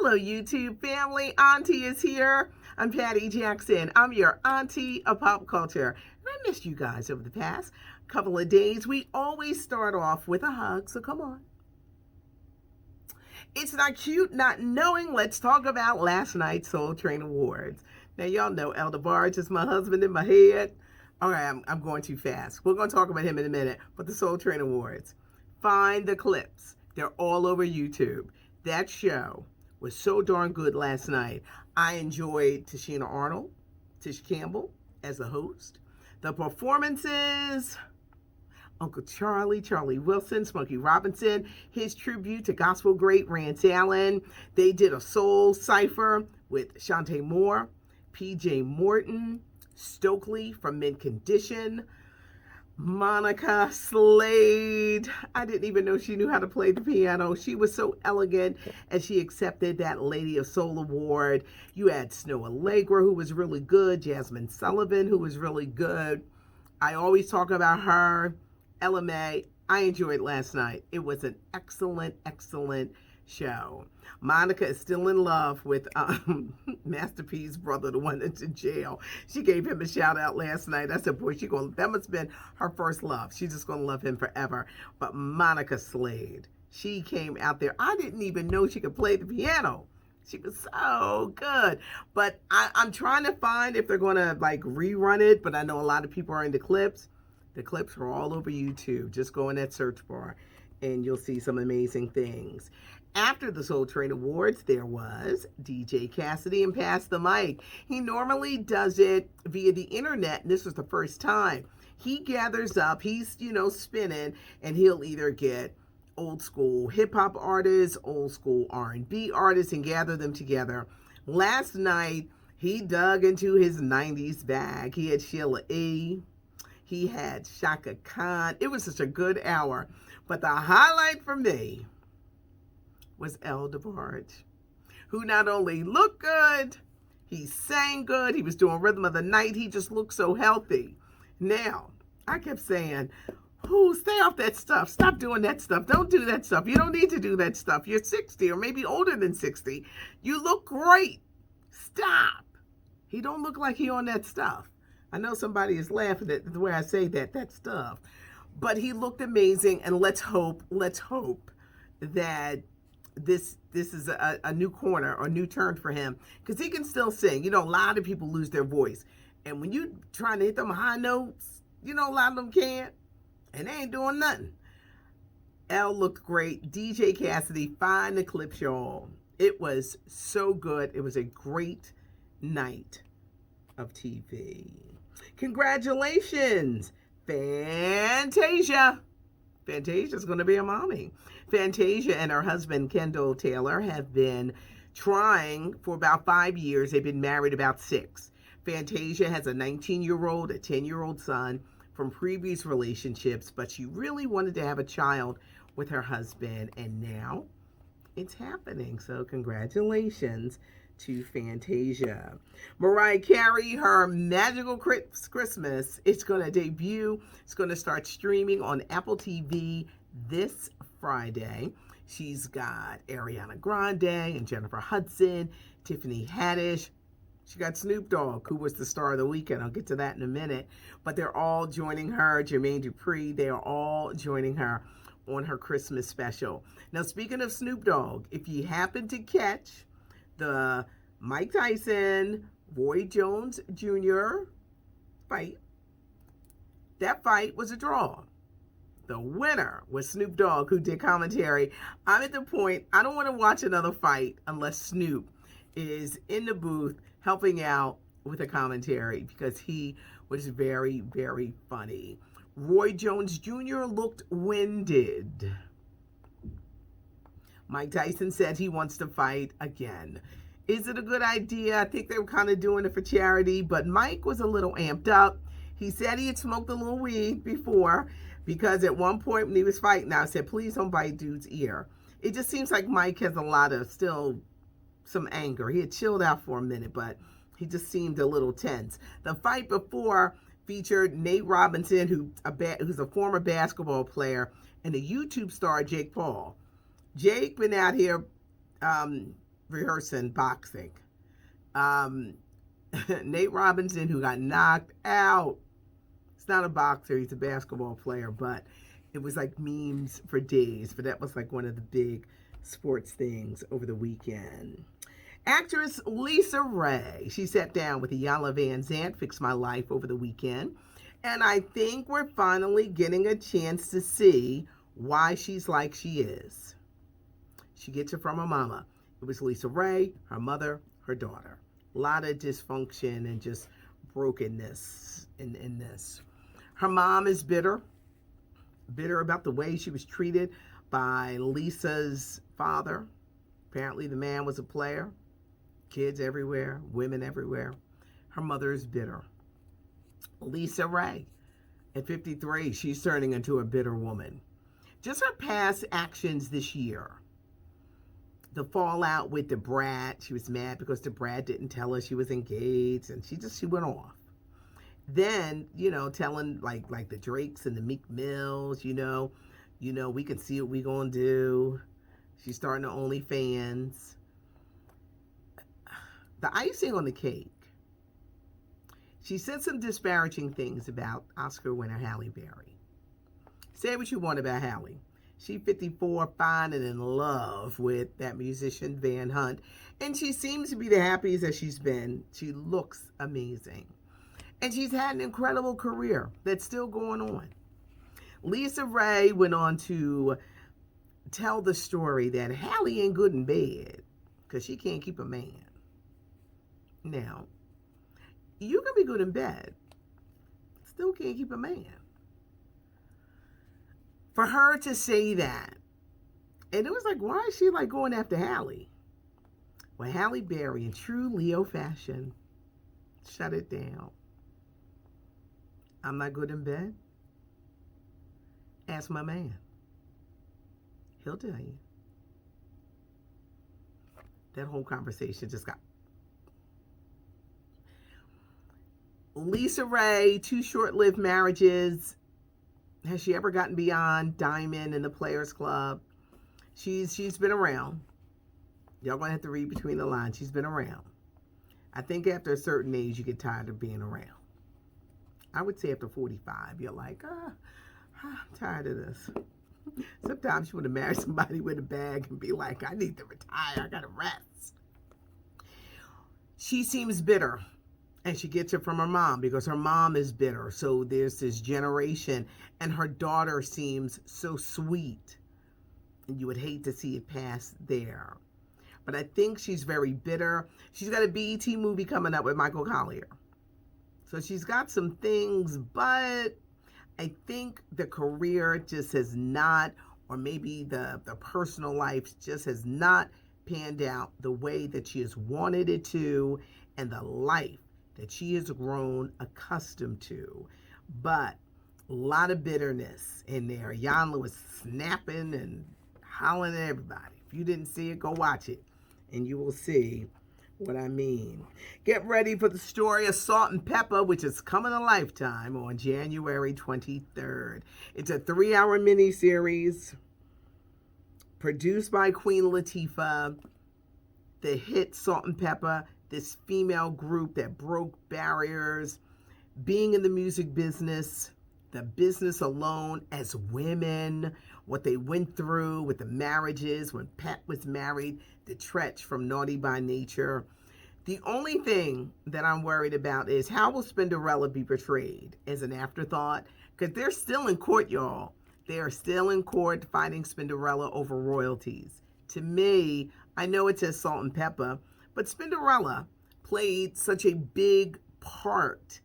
Hello, YouTube family. Auntie is here. I'm Patty Jackson. I'm your auntie of pop culture. And I missed you guys over the past couple of days. We always start off with a hug, so come on. It's not cute not knowing. Let's talk about last night's Soul Train Awards. Now, y'all know Elder Barge is my husband in my head. All right, I'm going too fast. We're going to talk about him in a minute. But the Soul Train Awards. Find the clips. They're all over YouTube. That show was so darn good last night. I enjoyed Tashina Arnold, Tish Campbell as the host. The performances, Uncle Charlie, Charlie Wilson, Smokey Robinson, his tribute to gospel great Rance Allen. They did a soul cipher with Shantae Moore, PJ Morton, Stokely from Mint Condition, Monica Slade. I didn't even know she knew how to play the piano. She was so elegant as she accepted that Lady of Soul award. You had Snow Allegra, who was really good. Jasmine Sullivan, who was really good. I always talk about her. Ella May. I enjoyed last night. It was an excellent, excellent show. Monica is still in love with Master P's brother, the one that's in jail. She gave him a shout out last night. I said, boy, that must have been her first love. She's just going to love him forever. But Monica Slade, she came out there. I didn't even know she could play the piano. She was so good. But I'm trying to find if they're going to like rerun it. But I know a lot of people are into clips. The clips are all over YouTube. Just go in that search bar and you'll see some amazing things. After the Soul Train Awards, there was DJ Cassidy and Pass the Mic. He normally does it via the internet, and this was the first time. He gathers up, he's, spinning, and he'll either get old school hip-hop artists, old school R&B artists, and gather them together. Last night, he dug into his 90s bag. He had Sheila E., he had Shaka Khan. It was such a good hour. But the highlight for me was Elder Barge, who not only looked good, he sang good, he was doing Rhythm of the Night, he just looked so healthy. Now, I kept saying, stay off that stuff, stop doing that stuff, don't do that stuff, you don't need to do that stuff, you're 60 or maybe older than 60, you look great, stop. He don't look like he on that stuff. I know somebody is laughing at the way I say that stuff, but he looked amazing, and let's hope that this is a new corner or new turn for him, because he can still sing. A lot of people lose their voice, and when you trying to hit them high notes, a lot of them can't, and they ain't doing nothing. Elle looked great. DJ Cassidy, find the clips, y'all. It was so good. It was a great night of TV. Congratulations, Fantasia. Fantasia's going to be a mommy. Fantasia and her husband, Kendall Taylor, have been trying for about 5 years. They've been married about 6. Fantasia has a 19-year-old, a 10-year-old son from previous relationships, but she really wanted to have a child with her husband, and now it's happening. So congratulations to Fantasia. Mariah Carey, her Magical Christmas, it's going to debut. It's going to start streaming on Apple TV this Friday. She's got Ariana Grande and Jennifer Hudson, Tiffany Haddish. She got Snoop Dogg, who was the star of the weekend. I'll get to that in a minute. But they're all joining her. Jermaine Dupri, they are all joining her on her Christmas special. Now, speaking of Snoop Dogg, if you happen to catch the Mike Tyson, Roy Jones Jr. fight, that fight was a draw. The winner was Snoop Dogg, who did commentary. I'm at the point, I don't want to watch another fight unless Snoop is in the booth helping out with a commentary, because he was very, very funny. Roy Jones Jr. looked winded. Mike Tyson said he wants to fight again. Is it a good idea? I think they were kind of doing it for charity, but Mike was a little amped up. He said he had smoked a little weed before, because at one point when he was fighting, I said, please don't bite dude's ear. It just seems like Mike has a lot of some anger. He had chilled out for a minute, but he just seemed a little tense. The fight before featured Nate Robinson, who's a former basketball player, and the YouTube star Jake Paul. Jake been out here rehearsing boxing. Um, Nate Robinson, who got knocked out. He's not a boxer, he's a basketball player, but it was like memes for days. But that was like one of the big sports things over the weekend. Actress Lisa Ray, she sat down with Iyanla Vanzant, Fix My Life, over the weekend. And I think we're finally getting a chance to see why she's like she is. She gets it from her mama. It was Lisa Ray, her mother, her daughter. A lot of dysfunction and just brokenness in this. Her mom is bitter about the way she was treated by Lisa's father. Apparently the man was a player. Kids everywhere, women everywhere. Her mother is bitter. Lisa Ray, at 53, she's turning into a bitter woman. Just her past actions this year. The fallout with the brat. She was mad because the brat didn't tell her she was engaged, and she went off. Then, telling like the Drakes and the Meek Mills, we can see what we gonna do. She's starting to OnlyFans. The icing on the cake. She said some disparaging things about Oscar winner Halle Berry. Say what you want about Halle. She's 54, fine and in love with that musician Van Hunt. And she seems to be the happiest that she's been. She looks amazing. And she's had an incredible career that's still going on. Lisa Ray went on to tell the story that Halle ain't good in bed because she can't keep a man. Now, you can be good in bed, still can't keep a man. For her to say that, and it was like, why is she like going after Halle? Well, Halle Berry, in true Leo fashion, shut it down. I'm not good in bed. Ask my man. He'll tell you. That whole conversation just got... Lisa Ray, 2 short-lived marriages. Has she ever gotten beyond Diamond and the Players Club? She's been around. Y'all gonna have to read between the lines. She's been around. I think after a certain age, you get tired of being around. I would say after 45, you're like, I'm tired of this. Sometimes you want to marry somebody with a bag and be like, I need to retire. I gotta rest. She seems bitter. And she gets it from her mom because her mom is bitter. So there's this generation, and her daughter seems so sweet. And you would hate to see it pass there. But I think she's very bitter. She's got a BET movie coming up with Michael Collier. So she's got some things, but I think the career just has not, or maybe the personal life just has not panned out the way that she has wanted it to, and the life that she has grown accustomed to. But a lot of bitterness in there. Iyanla was snapping and hollering at everybody. If you didn't see it, go watch it, and you will see what I mean. Get ready for the story of Salt-N-Pepa, which is coming to Lifetime on January 23rd. It's a 3-hour miniseries produced by Queen Latifah. The hit Salt-N-Pepa, this female group that broke barriers, being in the music business, the business alone as women, what they went through with the marriages, when Pat was married, the Tretch from Naughty by Nature. The only thing that I'm worried about is how will Spinderella be portrayed as an afterthought? Because they're still in court, y'all. They are still in court fighting Spinderella over royalties. To me, I know it says Salt-N-Pepa, but Spinderella played such a big part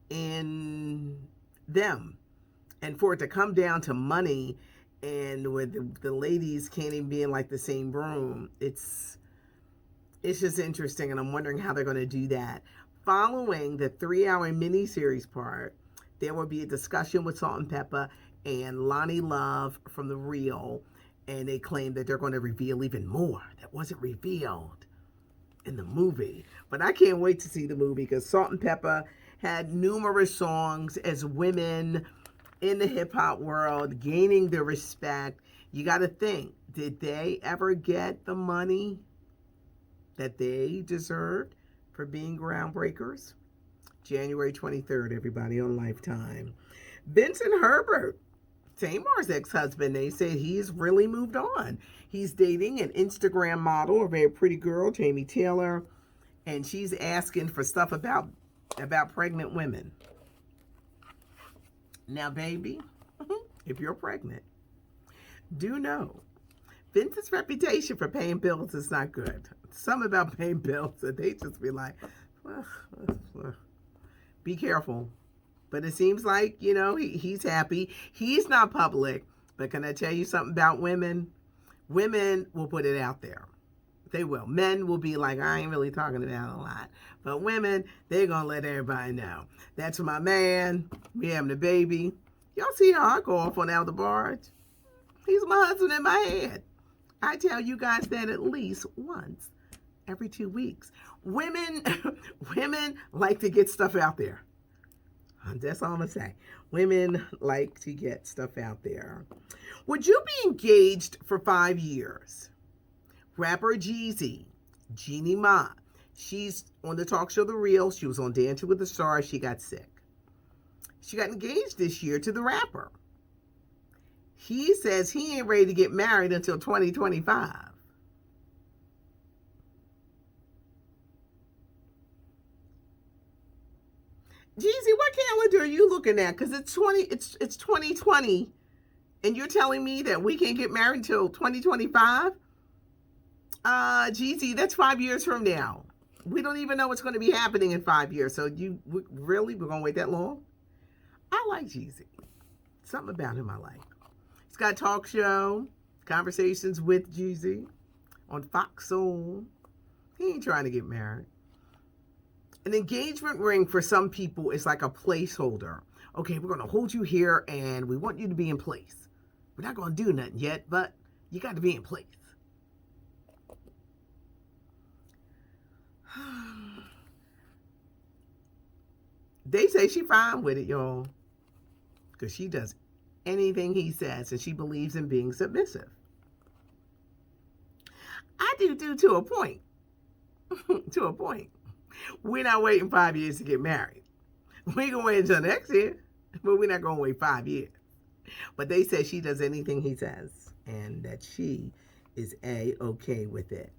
in them. And for it to come down to money, and with the ladies can't even be in like the same room, it's just interesting, and I'm wondering how they're going to do that. Following the 3-hour miniseries part, there will be a discussion with Salt-N-Pepa and Lonnie Love from The Real, and they claim that they're going to reveal even more that wasn't revealed in the movie. But I can't wait to see the movie, because Salt-N-Pepa had numerous songs as women in the hip-hop world, gaining the respect. You got to think, did they ever get the money that they deserved for being groundbreakers? January 23rd, everybody, on Lifetime. Vincent Herbert, Tamar's ex-husband, they say he's really moved on. He's dating an Instagram model, a very pretty girl, Jamie Taylor, and she's asking for stuff about pregnant women. Now, baby, if you're pregnant, do know Vincent's reputation for paying bills is not good. Something about paying bills that they just be like, be careful. But it seems like, he's happy. He's not public. But can I tell you something about women? Women will put it out there. They will. Men will be like, I ain't really talking about it a lot. But women, they're going to let everybody know. That's my man. We having a baby. Y'all see how I go off on Elder Barge? He's my husband in my head. I tell you guys that at least once every 2 weeks. Women like to get stuff out there. That's all I'm going to say. Women like to get stuff out there. Would you be engaged for 5 years? Rapper Jeezy, Jeannie Ma. She's on the talk show The Real. She was on Dancing with the Stars. She got sick. She got engaged this year to the rapper. He says he ain't ready to get married until 2025. Jeezy, what calendar are you looking at? Because it's 2020, and you're telling me that we can't get married until 2025? Jeezy, that's 5 years from now. We don't even know what's going to be happening in 5 years. So we're going to wait that long? I like Jeezy. Something about him I like. He's got a talk show, Conversations with Jeezy on Fox Soul. He ain't trying to get married. An engagement ring for some people is like a placeholder. Okay, we're going to hold you here and we want you to be in place. We're not going to do nothing yet, but you got to be in place. They say she fine with it, y'all, because she does anything he says and she believes in being submissive. I do to a point. To a point. We're not waiting 5 years to get married. We're going to wait until next year, but we're not going to wait 5 years. But they say she does anything he says and that she is A-okay with it.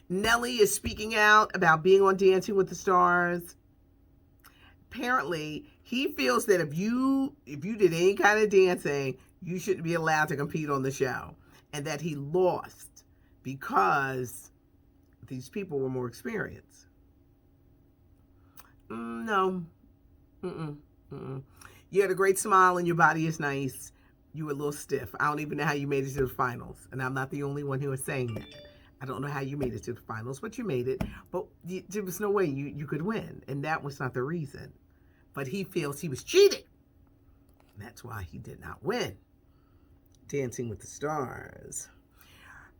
Nelly is speaking out about being on Dancing with the Stars. Apparently, he feels that if you did any kind of dancing, you shouldn't be allowed to compete on the show. And that he lost because these people were more experienced. No. You had a great smile and your body is nice. You were a little stiff. I don't even know how you made it to the finals. And I'm not the only one who is saying that. I don't know how you made it to the finals, but you made it. But there was no way you could win. And that was not the reason. But he feels he was cheated. That's why he did not win Dancing with the Stars.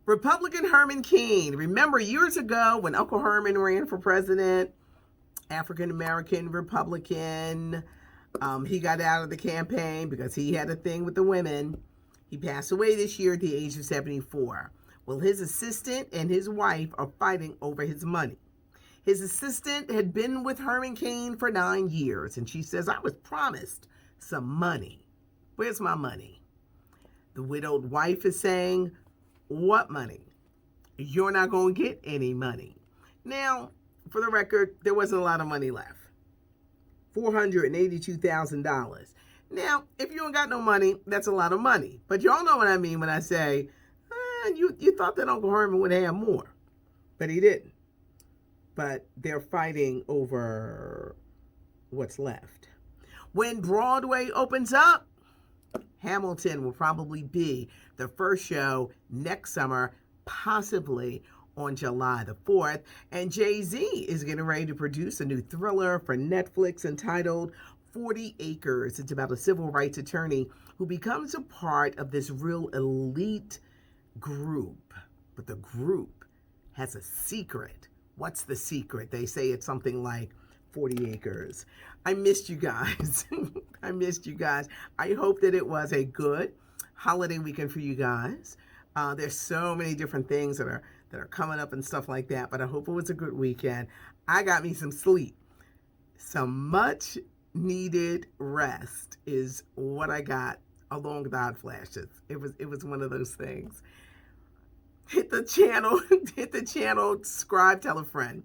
Republican Herman Cain. Remember years ago when Uncle Herman ran for president, African-American Republican. He got out of the campaign because he had a thing with the women. He passed away this year at the age of 74. Well, his assistant and his wife are fighting over his money. His assistant had been with Herman Cain for 9 years, and she says, I was promised some money. Where's my money? The widowed wife is saying, what money? You're not going to get any money. Now, for the record, there wasn't a lot of money left. $482,000. Now, if you don't got no money, that's a lot of money. But y'all know what I mean when I say, you thought that Uncle Herman would have more. But he didn't. But they're fighting over what's left. When Broadway opens up, Hamilton will probably be the first show next summer, possibly on July the 4th. And Jay-Z is getting ready to produce a new thriller for Netflix entitled 40 Acres. It's about a civil rights attorney who becomes a part of this real elite group. But the group has a secret. What's the secret? They say it's something like 40 acres. I missed you guys. I missed you guys. I hope that it was a good holiday weekend for you guys. There's so many different things that that are coming up and stuff like that. But I hope it was a good weekend. I got me some sleep. Some much needed rest is what I got, along with hot flashes. It was one of those things. Hit the channel, hit the channel, subscribe, tell a friend.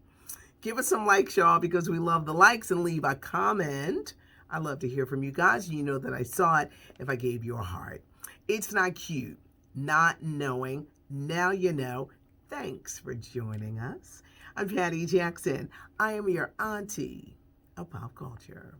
Give us some likes, y'all, because we love the likes, and leave a comment. I love to hear from you guys. You know that I saw it if I gave you a heart. It's not cute not knowing. Now you know. Thanks for joining us. I'm Patty Jackson. I am your auntie of pop culture.